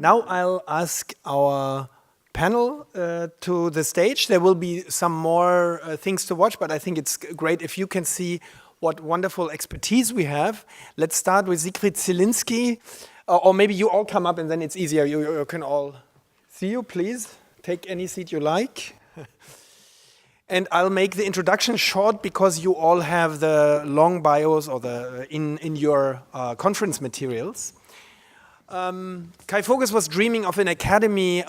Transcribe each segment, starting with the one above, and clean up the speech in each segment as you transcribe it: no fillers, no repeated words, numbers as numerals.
Now I'll ask our panel to the stage. There will be some more things to watch, but I think it's great if you can see what wonderful expertise we have. Let's start with Siegfried Zielinski, or maybe you all come up and then it's easier. You can all see you, please. Take any seat you like. And I'll make the introduction short because you all have the long bios or the in your conference materials. Kai Voges was dreaming of an academy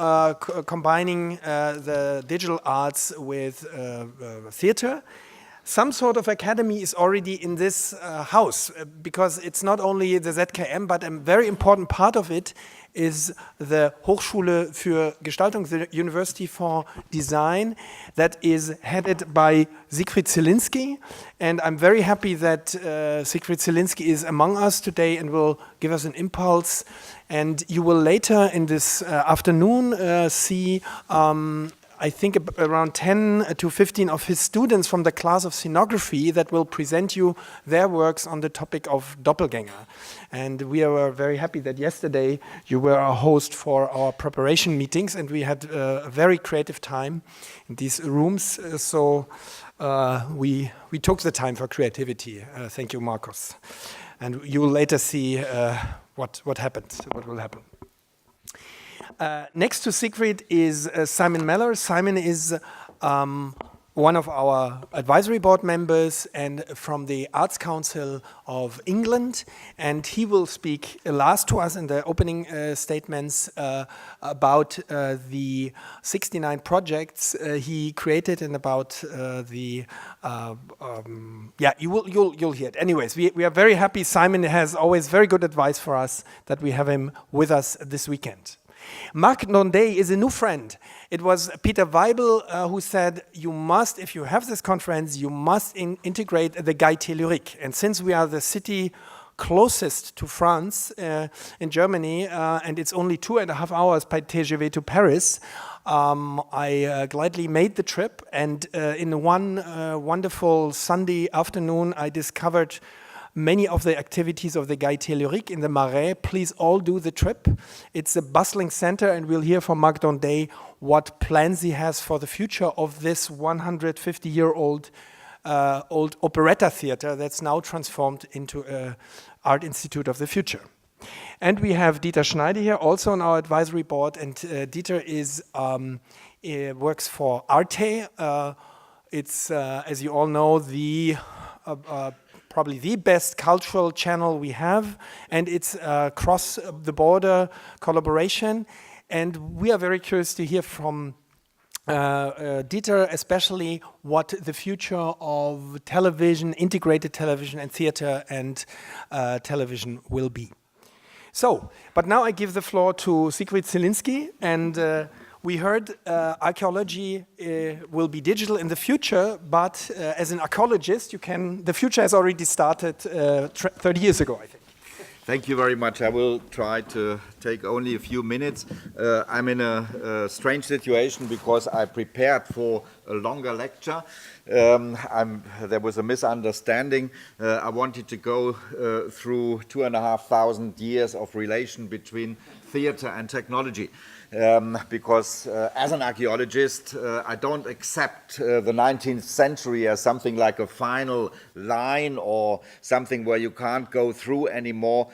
combining the digital arts with theater. Some sort of academy is already in this house because it's not only the ZKM, but a very important part of it is the Hochschule für Gestaltung, the University for Design, that is headed by Siegfried Zielinski. And I'm very happy that Siegfried Zielinski is among us today and will give us an impulse. And you will later in this afternoon see I think around 10 to 15 of his students from the class of scenography that will present you their works on the topic of doppelganger. And we are very happy that yesterday you were our host for our preparation meetings and we had a very creative time in these rooms. So we took the time for creativity. Thank you, Marcos. And you will later see what happened, what will happen. Next to Siegfried is Simon Mellor. Simon is one of our advisory board members and from the Arts Council of England. And he will speak last to us in the opening statements about the 69 projects he created and about you'll hear it. Anyways, we are very happy. Simon has always very good advice for us that we have him with us this weekend. Marc Dondey is a new friend. It was Peter Weibel who said, you must, if you have this conference, you must integrate the Gaîté Lyrique. And since we are the city closest to France in Germany, and it's only 2.5 hours by TGV to Paris, I gladly made the trip. And in one wonderful Sunday afternoon, I discovered many of the activities of the Gaîté Lyrique in the Marais. Please all do the trip. It's a bustling center and we'll hear from Marc Dondey what plans he has for the future of this 150-year-old old operetta theater that's now transformed into an art institute of the future. And we have Dieter Schneider here, also on our advisory board, and Dieter works for Arte. It's, as you all know, the probably the best cultural channel we have, and it's across the border collaboration. And we are very curious to hear from Dieter, especially what the future of television, integrated television and theater and television will be. So, but now I give the floor to Siegfried Zielinski, and we heard archaeology will be digital in the future, but as an archaeologist, the future has already started 30 years ago, I think. Thank you very much. I will try to take only a few minutes. I'm in a strange situation because I prepared for a longer lecture. There was a misunderstanding. I wanted to go through 2,500 years of relation between theater and technology. Because as an archaeologist, I don't accept the 19th century as something like a final line or something where you can't go through anymore.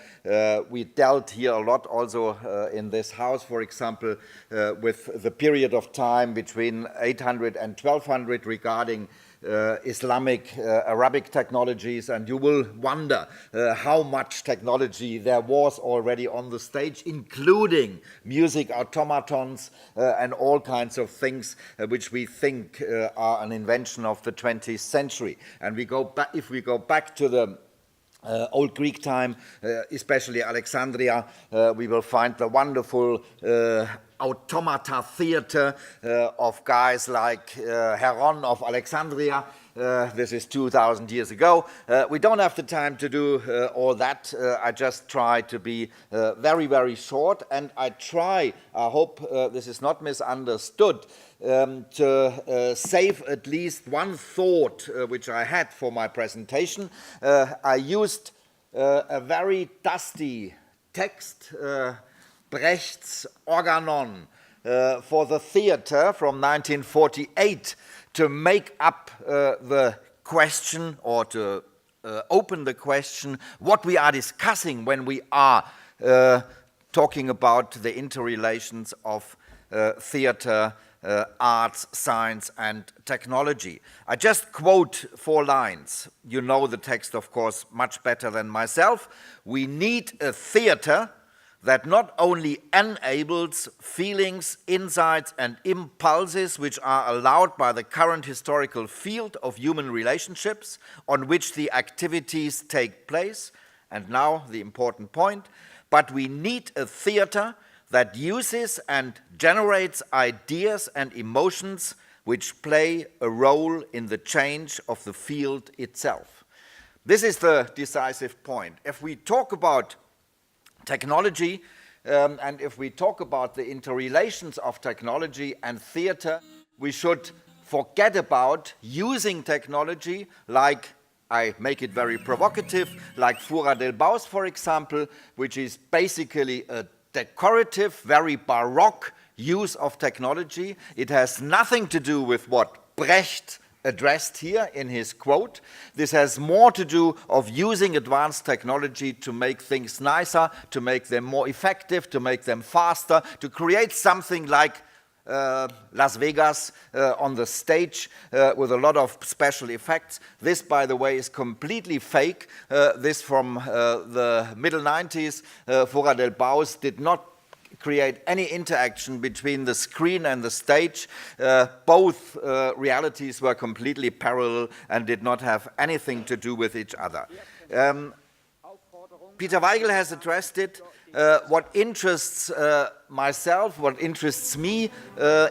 We dealt here a lot also in this house, for example, with the period of time between 800 and 1200 regarding Islamic, Arabic technologies, and you will wonder how much technology there was already on the stage, including music automatons and all kinds of things which we think are an invention of the 20th century. And if we go back to the Old Greek time, especially Alexandria, we will find the wonderful automata theater of guys like Heron of Alexandria. This is 2,000 years ago. We don't have the time to do all that. I just try to be very, very short, and I hope this is not misunderstood, to save at least one thought which I had for my presentation. I used a very dusty text Brecht's Organon for the theater from 1948 to make up the question, or to open the question, what we are discussing when we are talking about the interrelations of theater, arts, science, and technology. I just quote 4 lines. You know the text, of course, much better than myself. We need a theater that not only enables feelings, insights, and impulses which are allowed by the current historical field of human relationships on which the activities take place, and now the important point, but we need a theater that uses and generates ideas and emotions which play a role in the change of the field itself. This is the decisive point. If we talk about technology, and if we talk about the interrelations of technology and theater, we should forget about using technology like, I make it very provocative, like Fura del Baus, for example, which is basically a decorative, very baroque use of technology. It has nothing to do with what Brecht addressed here in his quote. This has more to do of using advanced technology to make things nicer, to make them more effective, to make them faster, to create something like Las Vegas on the stage with a lot of special effects. This, by the way, is completely fake. This from the middle 90s. Fura del Baus did not create any interaction between the screen and the stage. Both realities were completely parallel and did not have anything to do with each other. Peter Weigel has addressed it. What interests myself, what interests me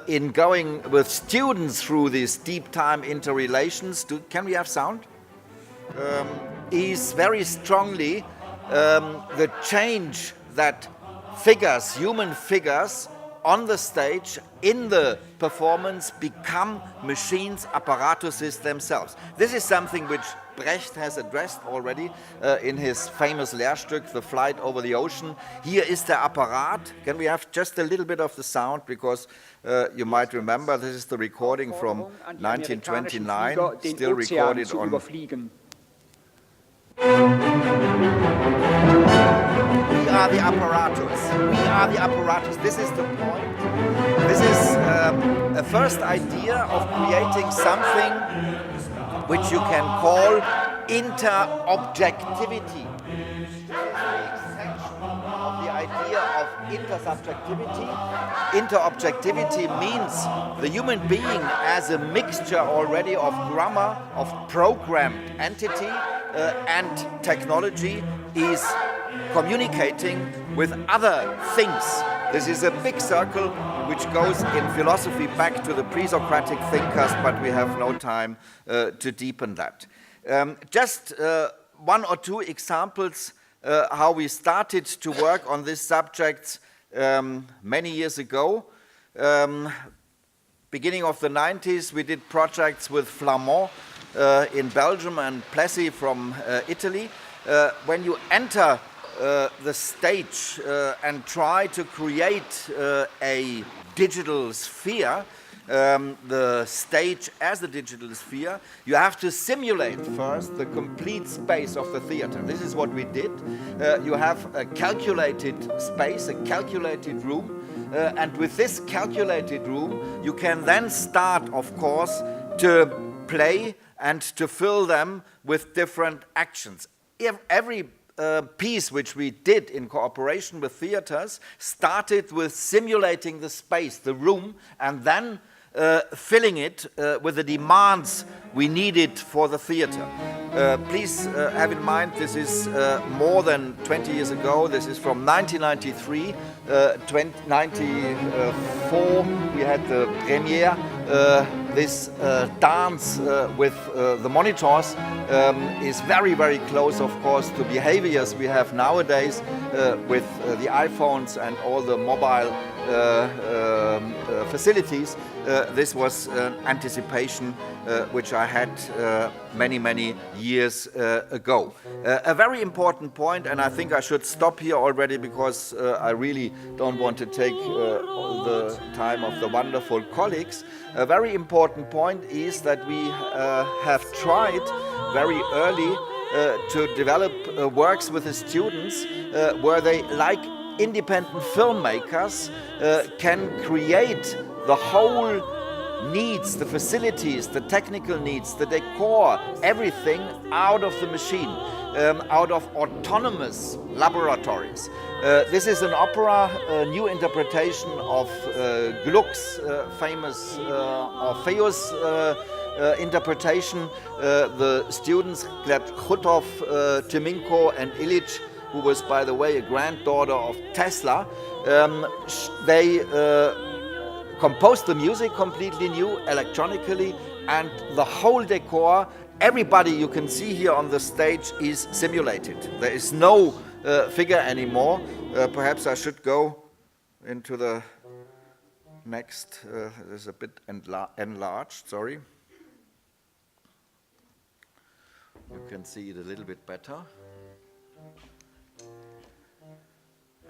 in going with students through these deep time interrelations, can we have sound? Is very strongly the change that figures, human figures, on the stage, in the performance, become machines, apparatuses themselves. This is something which Brecht has addressed already in his famous Lehrstück, The Flight Over the Ocean. Here is the Apparat. Can we have just a little bit of the sound? Because you might remember this is the recording from 1929, still recorded on... We are the apparatus. We are the apparatus. This is the point. This is a first idea of creating something which you can call inter-objectivity. The extension of the idea of intersubjectivity. Inter-objectivity means the human being as a mixture already of grammar, of programmed entity, and technology is communicating with other things. This is a big circle which goes in philosophy back to the pre-Socratic thinkers, but we have no time to deepen that. Just 1 or 2 examples how we started to work on these subjects many years ago. Beginning of the 90s, we did projects with Flamand in Belgium and Plessy from Italy. When you enter the stage and try to create a digital sphere, the stage as a digital sphere, you have to simulate first the complete space of the theater. This is what we did. You have a calculated space, a calculated room, and with this calculated room, you can then start, of course, to play and to fill them with different actions. Every piece which we did in cooperation with theaters started with simulating the space, the room, and then filling it with the demands we needed for the theater. Please have in mind this is more than 20 years ago. This is from 1993. 1994 we had the premiere. This dance with the monitors is very, very close, of course, to behaviors we have nowadays with the iPhones and all the mobile facilities, this was an anticipation which I had many years ago. A very important point, and I think I should stop here already because I really don't want to take the time of the wonderful colleagues. A very important point is that we have tried very early to develop works with the students where they, like independent filmmakers, can create the whole needs, the facilities, the technical needs, the decor, everything out of the machine, out of autonomous laboratories. This is an opera, a new interpretation of Gluck's famous Orpheus interpretation. The students, Gleb Chutov, Timinko and Illich, who was, by the way, a granddaughter of Tesla, they composed the music completely new, electronically, and the whole decor, everybody you can see here on the stage is simulated. There is no figure anymore. Perhaps I should go into the next, this is a bit enlarged, sorry. You can see it a little bit better.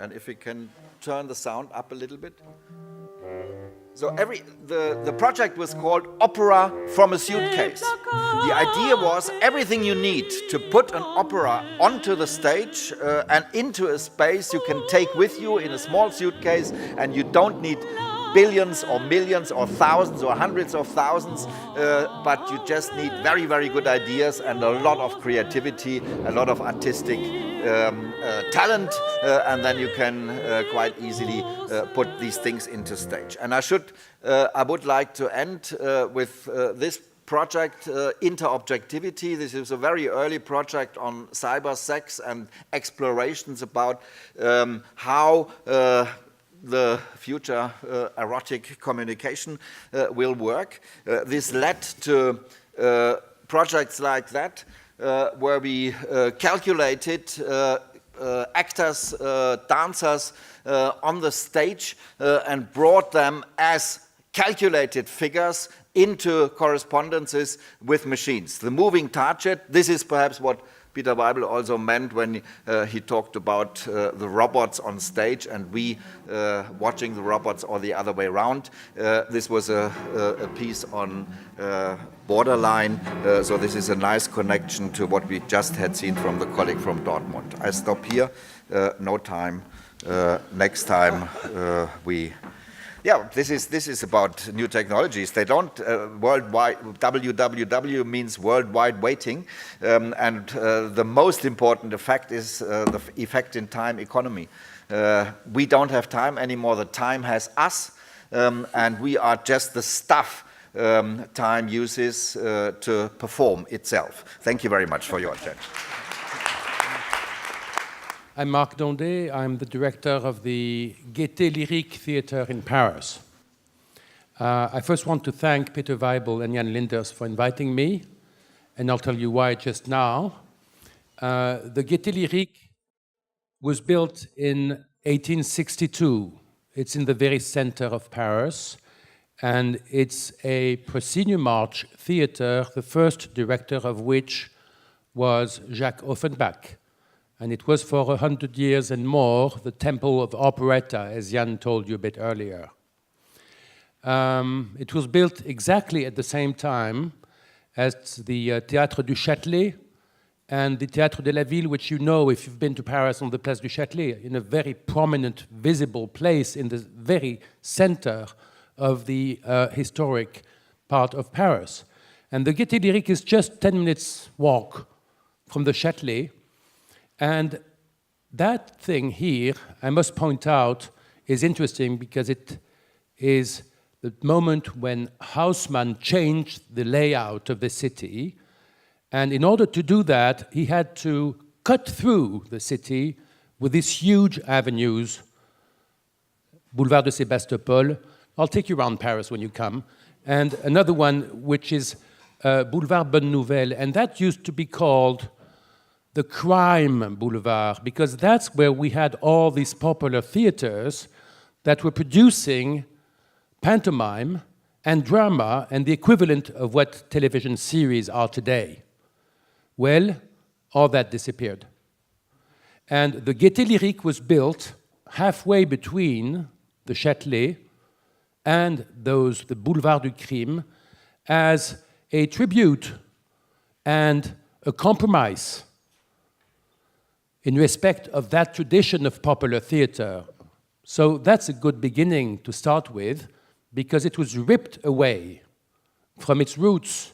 And if we can turn the sound up a little bit. So the project was called Opera from a Suitcase. The idea was everything you need to put an opera onto the stage and into a space you can take with you in a small suitcase, and you don't need billions or millions or thousands or hundreds of thousands, but you just need very good ideas and a lot of creativity, a lot of artistic talent, and then you can quite easily put these things into stage. And I would like to end with this project, Interobjectivity. This is a very early project on cyber sex and explorations about how the future erotic communication will work. This led to projects like that, where we calculated actors, dancers on the stage and brought them as calculated figures into correspondences with machines. The moving target, this is perhaps what Peter Weibel also meant when he talked about the robots on stage and we watching the robots or the other way around. This was a piece on borderline, so this is a nice connection to what we just had seen from the colleague from Dortmund. I stop here, no time. Next time this is about new technologies. They don't, worldwide, WWW means worldwide waiting, and the most important effect is the effect in time economy. We don't have time anymore, the time has us, and we are just the stuff time uses to perform itself. Thank you very much for your attention. I'm Marc Dondey. I'm the director of the Gaîté Lyrique theater in Paris. I first want to thank Peter Weibel and Jan Linders for inviting me, and I'll tell you why just now. The Gaîté Lyrique was built in 1862. It's in the very center of Paris, and it's a proscenium march theater, the first director of which was Jacques Offenbach. And it was for 100 years and more the temple of operetta, as Jan told you a bit earlier. It was built exactly at the same time as the Théâtre du Châtelet and the Théâtre de la Ville, which you know if you've been to Paris on the Place du Châtelet, in a very prominent, visible place in the very center of the historic part of Paris. And the Gaîté Lyrique is just 10 minutes walk from the Châtelet. And that thing here, I must point out, is interesting because it is the moment when Haussmann changed the layout of the city. And in order to do that, he had to cut through the city with these huge avenues, Boulevard de Sébastopol. I'll take you around Paris when you come. And another one, which is Boulevard Bonne Nouvelle. And that used to be called the Crime Boulevard, because that's where we had all these popular theaters that were producing pantomime and drama and the equivalent of what television series are today. Well, all that disappeared. And the Gaîté Lyrique was built halfway between the Châtelet and the Boulevard du Crime as a tribute and a compromise in respect of that tradition of popular theater. So that's a good beginning to start with, because it was ripped away from its roots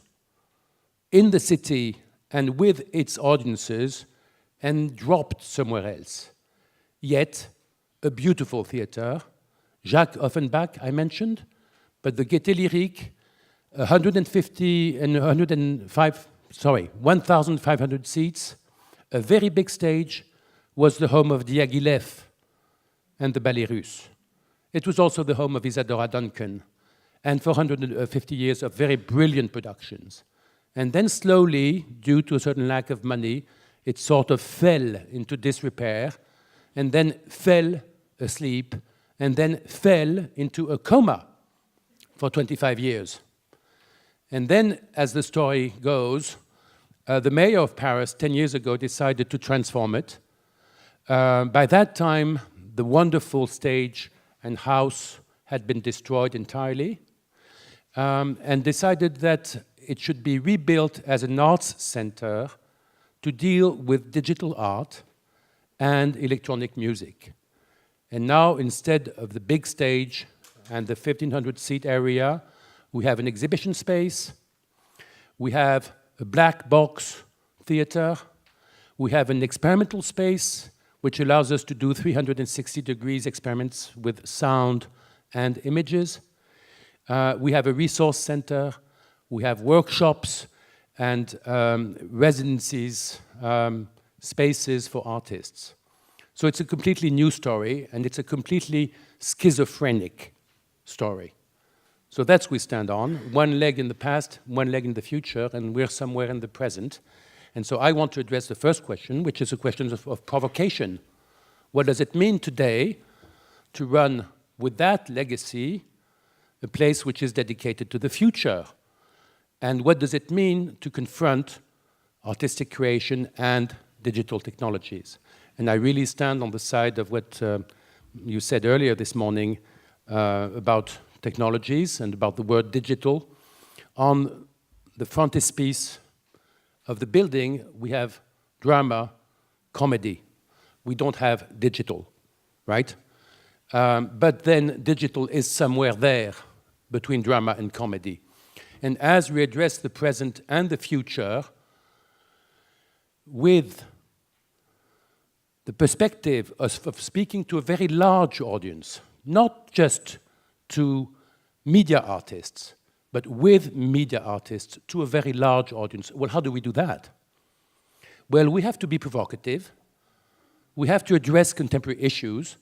in the city and with its audiences and dropped somewhere else. Yet, a beautiful theater. Jacques Offenbach, I mentioned, but the Gaîté Lyrique, 1,500 seats, a very big stage, was the home of Diaghilev and the Ballet Russe. It was also the home of Isadora Duncan, and for 150 years of very brilliant productions. And then slowly, due to a certain lack of money, it sort of fell into disrepair, and then fell asleep, and then fell into a coma for 25 years. And then, as the story goes, the mayor of Paris 10 years ago decided to transform it. By that time, the wonderful stage and house had been destroyed entirely, and decided that it should be rebuilt as an arts center to deal with digital art and electronic music. And now, instead of the big stage and the 1,500-seat area, we have an exhibition space, we have a black box theater, we have an experimental space, which allows us to do 360 degrees experiments with sound and images. We have a resource center, we have workshops and residencies, spaces for artists. So it's a completely new story, and it's a completely schizophrenic story. So that's we stand on, one leg in the past, one leg in the future, and we're somewhere in the present. And so I want to address the first question, which is a question of provocation. What does it mean today to run with that legacy a place which is dedicated to the future? And what does it mean to confront artistic creation and digital technologies? And I really stand on the side of what you said earlier this morning about technologies and about the word digital. On the frontispiece of the building, we have drama, comedy. We don't have digital, right? But then digital is somewhere there between drama and comedy. And as we address the present and the future with the perspective of speaking to a very large audience, not just to media artists, but with media artists to a very large audience. Well, how do we do that? Well, we have to be provocative. We have to address contemporary issues.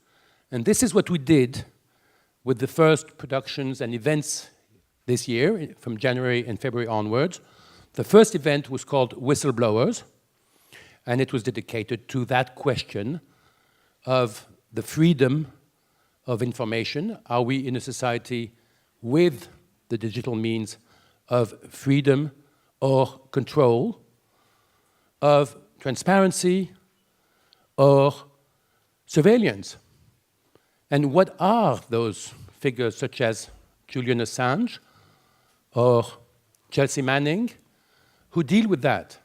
And this is what we did with the first productions and events this year, from January and February onwards. The first event was called Whistleblowers, and it was dedicated to that question of the freedom of information. Are we in a society with the digital means of freedom or control, of transparency or surveillance? And what are those figures such as Julian Assange or Chelsea Manning who deal with that?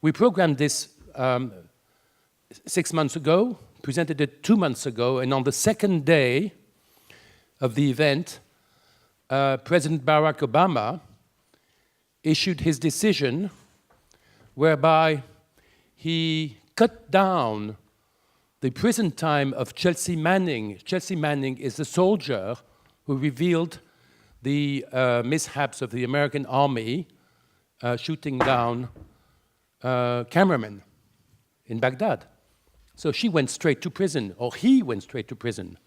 We programmed this 6 months ago, presented it 2 months ago, and on the second day of the event, President Barack Obama issued his decision whereby he cut down the prison time of Chelsea Manning. Chelsea Manning is the soldier who revealed the mishaps of the American army shooting down cameramen in Baghdad. So she went straight to prison, or he went straight to prison,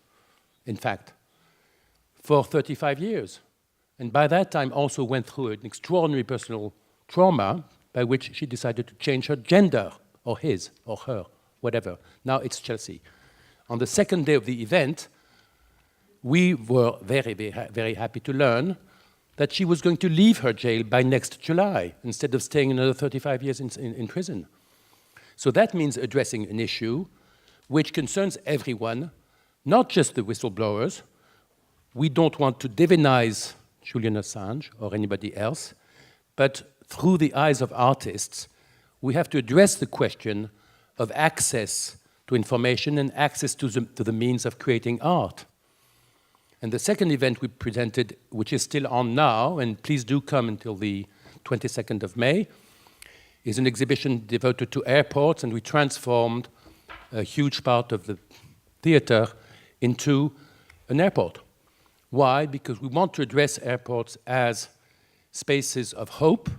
in fact, for 35 years. And by that time also went through an extraordinary personal trauma by which she decided to change her gender, or his, or her, whatever. Now it's Chelsea. On the second day of the event, we were very happy to learn that she was going to leave her jail by next July instead of staying another 35 years in prison. So that means addressing an issue which concerns everyone, not just the whistleblowers. We don't want to divinize Julian Assange or anybody else, but through the eyes of artists, we have to address the question of access to information and access to the means of creating art. And the second event we presented, which is still on now, and please do come until the 22nd of May, is an exhibition devoted to airports, and we transformed a huge part of the theater into an airport. Why? Because we want to address airports as spaces of hope,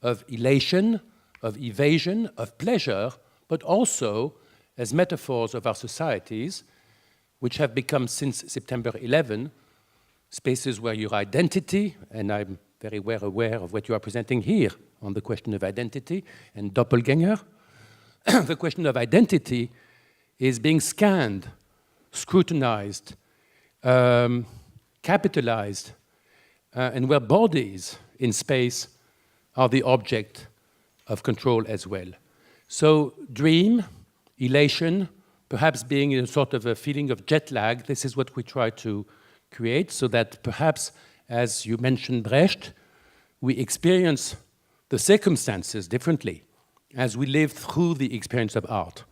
of elation, of evasion, of pleasure, but also as metaphors of our societies, which have become, since September 11, spaces where your identity, and I'm very well aware of what you are presenting here on the question of identity and doppelganger, the question of identity is being scanned, scrutinized, capitalized, and where bodies in space are the object of control as well. So dream, elation, perhaps being in a sort of a feeling of jet lag, this is what we try to create, so that perhaps, as you mentioned Brecht, we experience the circumstances differently as we live through the experience of art.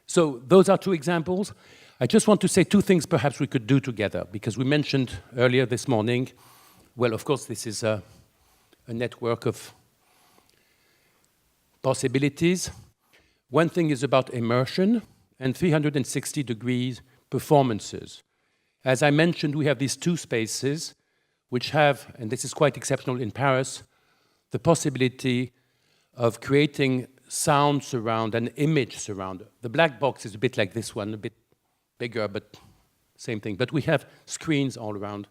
So those are two examples. I just want to say two things perhaps we could do together, because we mentioned earlier this morning, well, of course, this is a network of possibilities. One thing is about immersion and 360 degrees performances. As I mentioned, we have these two spaces which have, and this is quite exceptional in Paris, the possibility of creating sound surround and image surround. The black box is a bit like this one, a bit bigger, but same thing. But we have screens all around,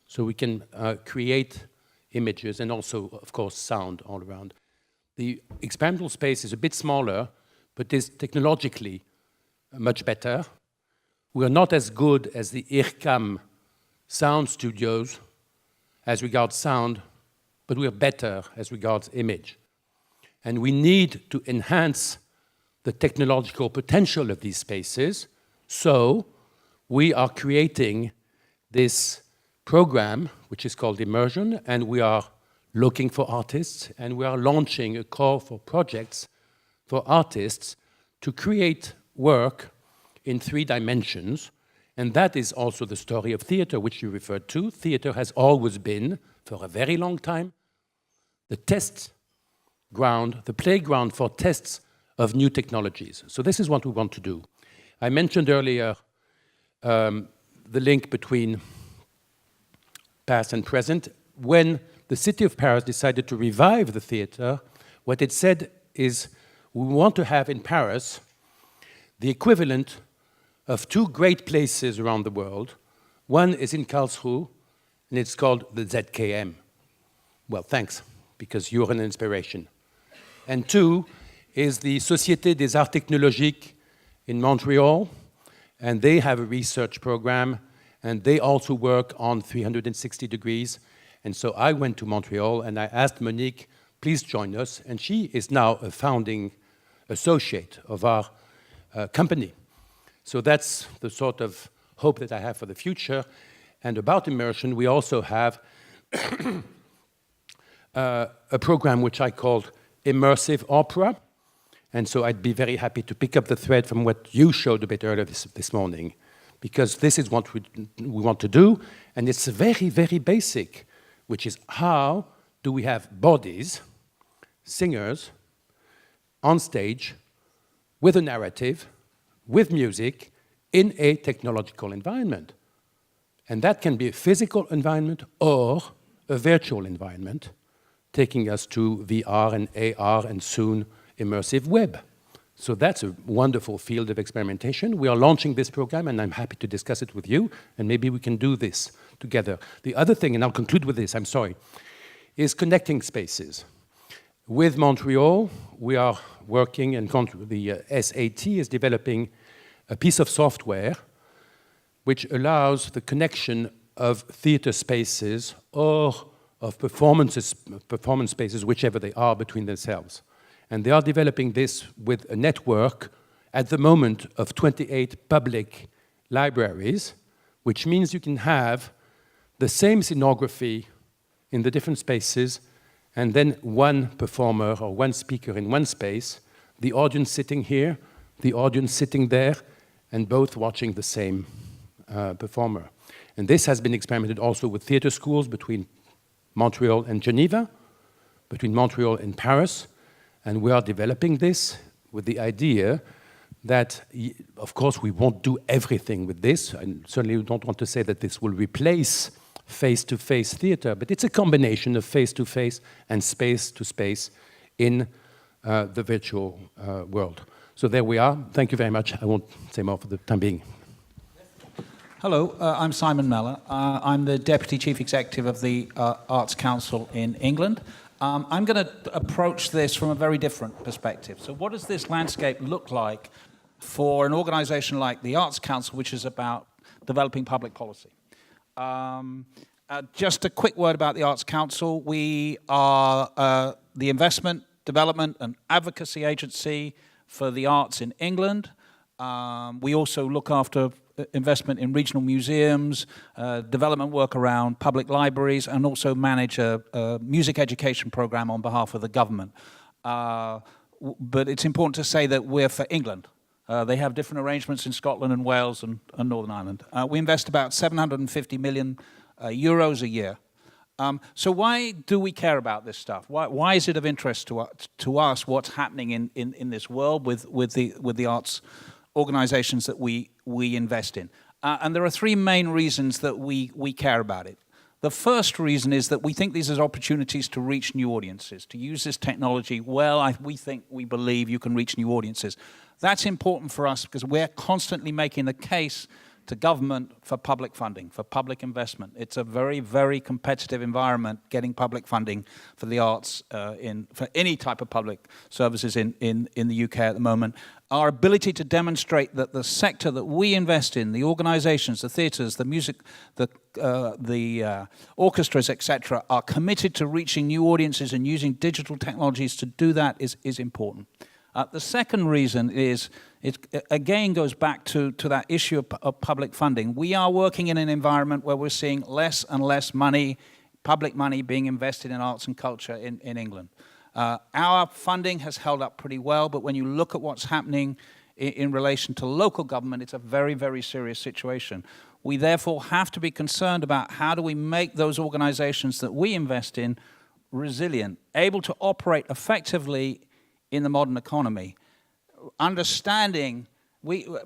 so we can create images and also, of course, sound all around. The experimental space is a bit smaller, but is technologically much better. We are not as good as the IRCAM sound studios as regards sound, but we are better as regards image. And we need to enhance the technological potential of these spaces, so we are creating this program, which is called Immersion, and we are looking for artists, and we are launching a call for projects for artists to create work in 3 dimensions, and that is also the story of theater, which you referred to. Theater has always been, for a very long time, the test ground, the playground for tests of new technologies. So this is what we want to do. I mentioned earlier the link between past and present. When the city of Paris decided to revive the theater, what it said is, we want to have in Paris the equivalent of 2 great places around the world. One is in Karlsruhe, and it's called the ZKM. Well, thanks, because you're an inspiration. And 2 is the Société des Arts Technologiques in Montreal, and they have a research program, and they also work on 360 degrees. And so I went to Montreal, and I asked Monique, please join us, and she is now a founding associate of our company. So that's the sort of hope that I have for the future. And about immersion, we also have a program which I called Immersive Opera. And so I'd be very happy to pick up the thread from what you showed a bit earlier this morning, because this is what we want to do, and it's very, very basic, which is how do we have bodies, singers, on stage, with a narrative, with music, in a technological environment. And that can be a physical environment or a virtual environment, taking us to VR and AR and soon immersive web. So that's a wonderful field of experimentation. We are launching this program, and I'm happy to discuss it with you, and maybe we can do this together. The other thing, and I'll conclude with this, I'm sorry, is connecting spaces. With Montreal, we are working, and the SAT is developing a piece of software which allows the connection of theater spaces or of performance spaces, whichever they are, between themselves. And they are developing this with a network at the moment of 28 public libraries, which means you can have the same scenography in the different spaces, and then one performer or one speaker in one space, the audience sitting here, the audience sitting there, and both watching the same performer. And this has been experimented also with theater schools between Montreal and Geneva, between Montreal and Paris, and we are developing this with the idea that, of course, we won't do everything with this, and certainly we don't want to say that this will replace face-to-face theater, but it's a combination of face-to-face and space-to-space in the virtual world. So there we are. Thank you very much. I won't say more for the time being. Hello, I'm Simon Mellor. I'm the Deputy Chief Executive of the Arts Council in England. I'm going to approach this from a very different perspective. So what does this landscape look like for an organization like the Arts Council, which is about developing public policy? Just a quick word about the Arts Council. We are the investment, development and advocacy agency for the arts in England. We also look after investment in regional museums, development work around public libraries, and also manage a music education program on behalf of the government. But it's important to say that we're for England. They have different arrangements in Scotland and Wales and Northern Ireland. We invest about 750 million euros a year. So why do we care about this stuff? Why is it of interest to us what's happening in this world with the arts organizations that we invest in? And there are three main reasons that we care about it. The first reason is that we think these are opportunities to reach new audiences, to use this technology. Well, we believe you can reach new audiences. That's important for us because we're constantly making the case to government for public funding, for public investment. It's a very, very competitive environment getting public funding for the arts for any type of public services in the UK at the moment. Our ability to demonstrate that the sector that we invest in, the organizations, the theaters, the music, the orchestras, etc., are committed to reaching new audiences and using digital technologies to do that is important. The second reason is, it again goes back to that issue of public funding. We are working in an environment where we're seeing less and less money, public money, being invested in arts and culture in England. Our funding has held up pretty well, but when you look at what's happening in relation to local government, it's a very, very serious situation. We therefore have to be concerned about how do we make those organizations that we invest in resilient, able to operate effectively in the modern economy. Understanding,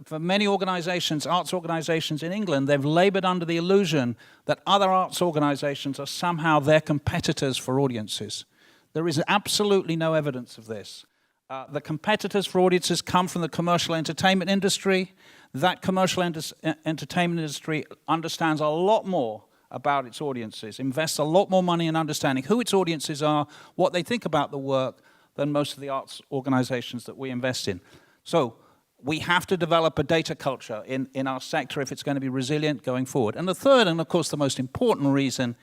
for many organizations, arts organizations in England, they've labored under the illusion that other arts organizations are somehow their competitors for audiences. There is absolutely no evidence of this. The competitors for audiences come from the commercial entertainment industry. That commercial entertainment industry understands a lot more about its audiences, invests a lot more money in understanding who its audiences are, what they think about the work, than most of the arts organizations that we invest in. So we have to develop a data culture in our sector if it's going to be resilient going forward. And the third, and of course the most important reason,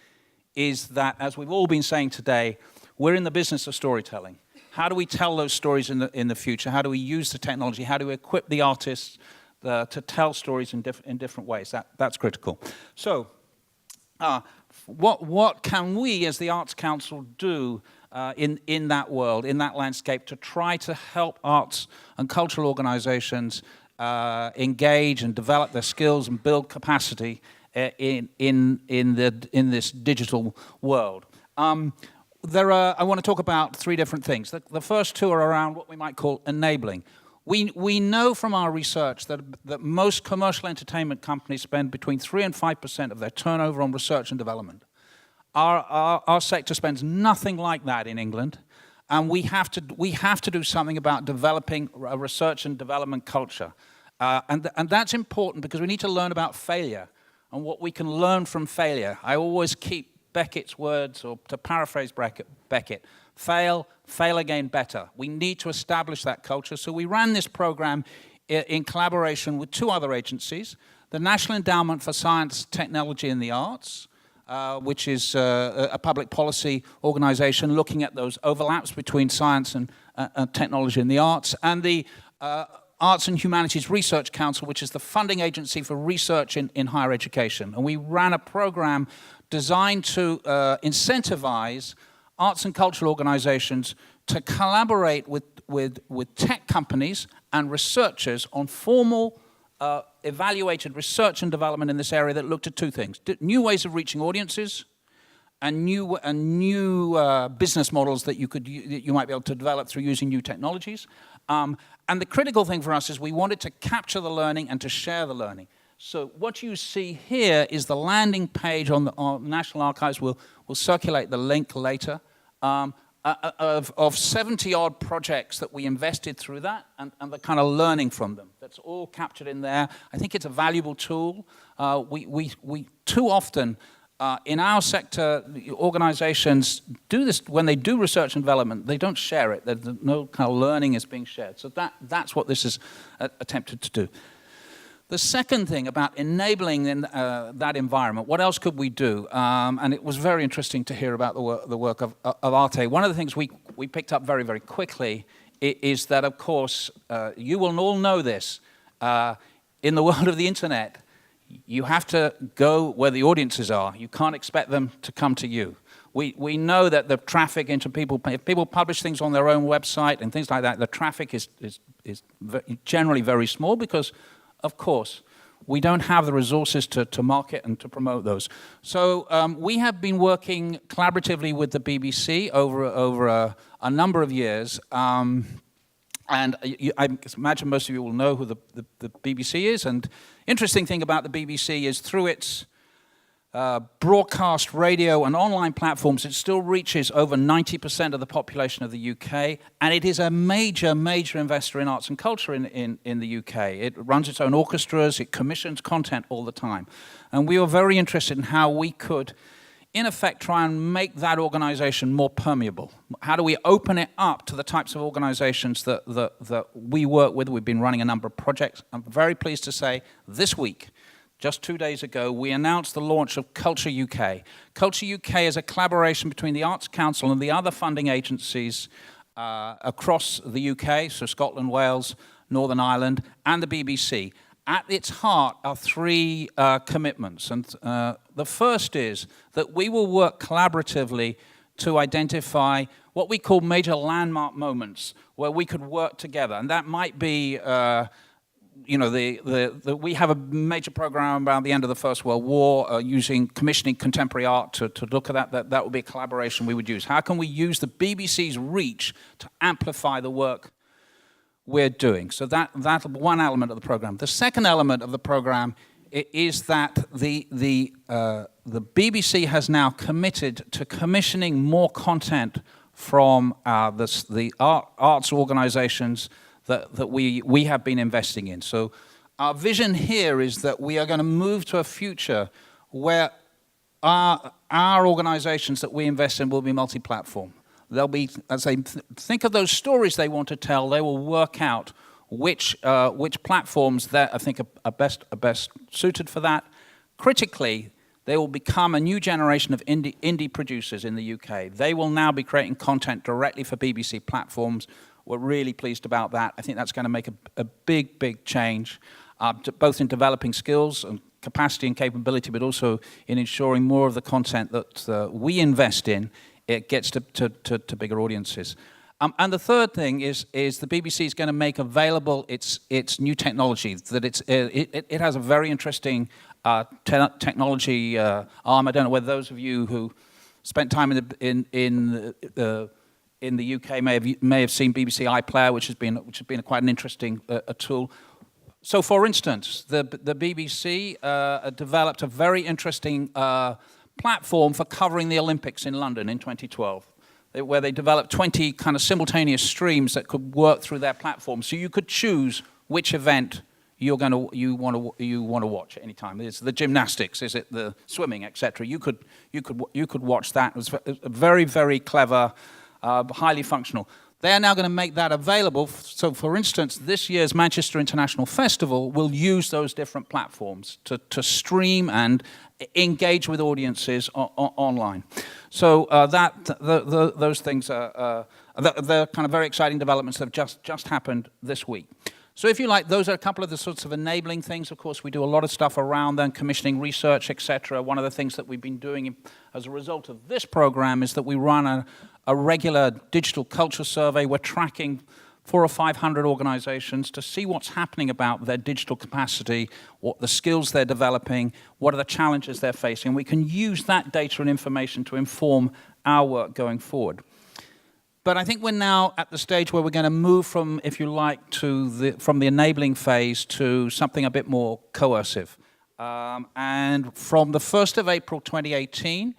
is that, as we've all been saying today, we're in the business of storytelling. How do we tell those stories in the future? How do we use the technology? How do we equip the artists to tell stories in different ways? That's critical. So what can we as the Arts Council do in that world, in that landscape, to try to help arts and cultural organizations engage and develop their skills and build capacity in this digital world? I want to talk about three different things. The first two are around what we might call enabling. We know from our research that most commercial entertainment companies spend between 3% and 5% of their turnover on research and development. Our sector spends nothing like that in England, and we have to do something about developing a research and development culture. And that's important because we need to learn about failure and what we can learn from failure. I always keep Beckett's words, or to paraphrase Beckett, fail again better. We need to establish that culture. So we ran this program in collaboration with two other agencies, the National Endowment for Science, Technology and the Arts, which is a public policy organization looking at those overlaps between science and technology and the arts, and the Arts and Humanities Research Council, which is the funding agency for research in higher education. And we ran a program designed to incentivize arts and cultural organizations to collaborate with tech companies and researchers on formal evaluated research and development in this area that looked at two things: new ways of reaching audiences and new business models that you might be able to develop through using new technologies. And the critical thing for us is we wanted to capture the learning and to share the learning. So what you see here is the landing page on the National Archives. We'll circulate the link later. Of 70-odd projects that we invested through that and the kind of learning from them. That's all captured in there. I think it's a valuable tool. We too often, in our sector, organizations do this, when they do research and development, they don't share it. No kind of learning is being shared. So that's what this is attempted to do. The second thing about enabling that environment, what else could we do? And it was very interesting to hear about the work of Arte. One of the things we picked up very, very quickly is that, of course, you will all know this, in the world of the internet, you have to go where the audiences are. You can't expect them to come to you. We know that the traffic into people, if people publish things on their own website and things like that, the traffic is generally very small because, of course, we don't have the resources to market and to promote those. So we have been working collaboratively with the BBC over a number of years. And I imagine most of you will know who the BBC is. And interesting thing about the BBC is through its broadcast radio and online platforms, it still reaches over 90% of the population of the UK, and it is a major, major investor in arts and culture in the UK. It runs its own orchestras, it commissions content all the time. And we were very interested in how we could, in effect, try and make that organization more permeable. How do we open it up to the types of organizations that we work with? We've been running a number of projects. I'm very pleased to say this week, just 2 days ago, we announced the launch of Culture UK. Culture UK is a collaboration between the Arts Council and the other funding agencies across the UK, so Scotland, Wales, Northern Ireland, and the BBC. At its heart are three commitments. And the first is that we will work collaboratively to identify what we call major landmark moments where we could work together. And that might be we have a major program around the end of the First World War using commissioning contemporary art to look at that. That would be a collaboration we would use. How can we use the BBC's reach to amplify the work we're doing? So that's one element of the program. The second element of the program is that the BBC has now committed to commissioning more content from the arts organizations that we have been investing in. So our vision here is that we are going to move to a future where our organizations that we invest in will be multi-platform. They'll be, as they think of those stories they want to tell, they will work out which platforms that I think are best suited for that. Critically, they will become a new generation of indie producers in the UK. They will now be creating content directly for BBC platforms. We're really pleased about that. I think that's going to make a big, big change, both in developing skills and capacity and capability, but also in ensuring more of the content that we invest in, it gets to bigger audiences. And the third thing is the BBC is going to make available its new technology. That it has a very interesting technology arm. I don't know whether those of you who spent time in the UK may have seen BBC iPlayer, which has been quite an interesting a tool. So, for instance, the BBC developed a very interesting platform for covering the Olympics in London in 2012, where they developed 20 kind of simultaneous streams that could work through their platform. So you could choose which event you want to watch at any time. Is it the gymnastics? Is it the swimming, etc.? You could watch that. It was a very, very clever. Highly functional. They are now going to make that available. So, for instance, this year's Manchester International Festival will use those different platforms to stream and engage with audiences online. So those things are the kind of very exciting developments that have just happened this week. So if you like, those are a couple of the sorts of enabling things. Of course, we do a lot of stuff around them, commissioning research, etc. One of the things that we've been doing as a result of this program is that we run a regular digital culture survey. We're tracking 400 or 500 organizations to see what's happening about their digital capacity, what the skills they're developing, what are the challenges they're facing. We can use that data and information to inform our work going forward. But I think we're now at the stage where we're going to move from, if you like, from the enabling phase to something a bit more coercive. And from the 1st of April 2018,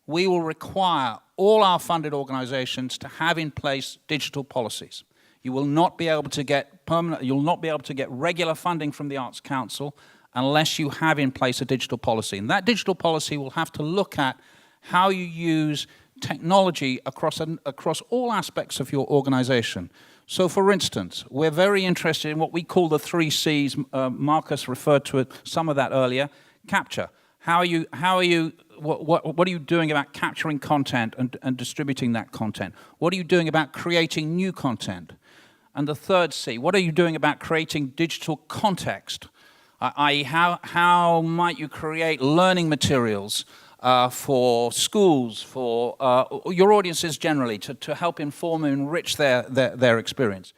we will require all our funded organizations to have in place digital policies. You will not be able to get you'll not be able to get regular funding from the Arts Council unless you have in place a digital policy. And that digital policy will have to look at how you use technology across all aspects of your organization. So, for instance, we're very interested in what we call the 3 C's. Marcus referred to some of that earlier. Capture. What are you doing about capturing content and distributing that content? What are you doing about creating new content? And the 3rd C, what are you doing about creating digital context? I.e., how might you create learning materials for schools, for your audiences generally, to help inform and enrich their experience?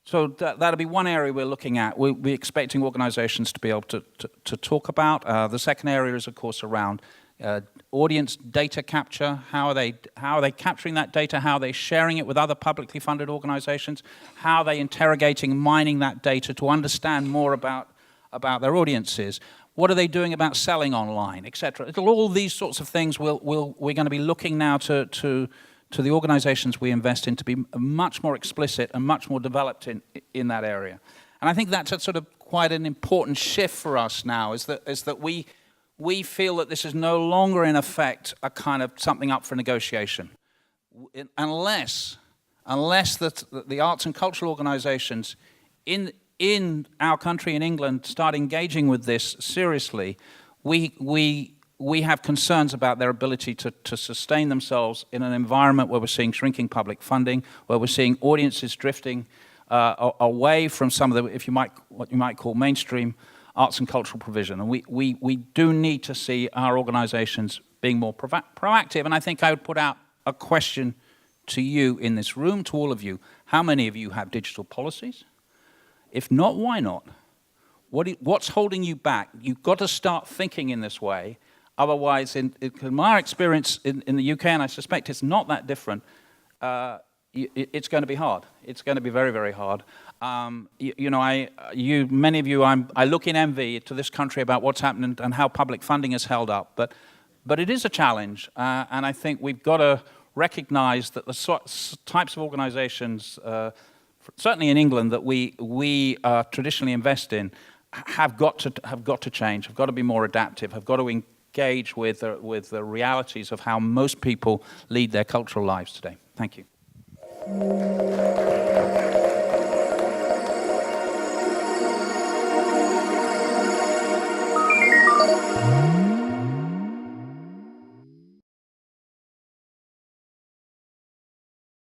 So that'll be one area we're looking at. We'll be expecting organizations to be able to talk about. The second area is, of course, around audience data capture. How are they capturing that data? How are they sharing it with other publicly funded organizations? How are they interrogating, mining that data to understand more about their audiences? What are they doing about selling online, etc.? All these sorts of things we're going to be looking now to the organizations we invest in to be much more explicit and much more developed in that area. And I think that's a sort of quite an important shift for us now, is that we feel that this is no longer in effect a kind of something up for negotiation. Unless the arts and cultural organizations in our country, in England, start engaging with this seriously, we have concerns about their ability to sustain themselves in an environment where we're seeing shrinking public funding, where we're seeing audiences drifting away from some of the, what you might call mainstream arts and cultural provision. And we do need to see our organizations being more proactive. And I think I would put out a question to you in this room, to all of you. How many of you have digital policies? If not, why not? What's holding you back? You've got to start thinking in this way. Otherwise, in my experience in the UK, and I suspect it's not that different, it's going to be hard. It's going to be very, very hard. Many of you, I look in envy to this country about what's happening and how public funding is held up. But it is a challenge, and I think we've got to recognize that the types of organizations, certainly in England, that we traditionally invest in, have got to change, have got to be more adaptive, have got to engage with the realities of how most people lead their cultural lives today. Thank you.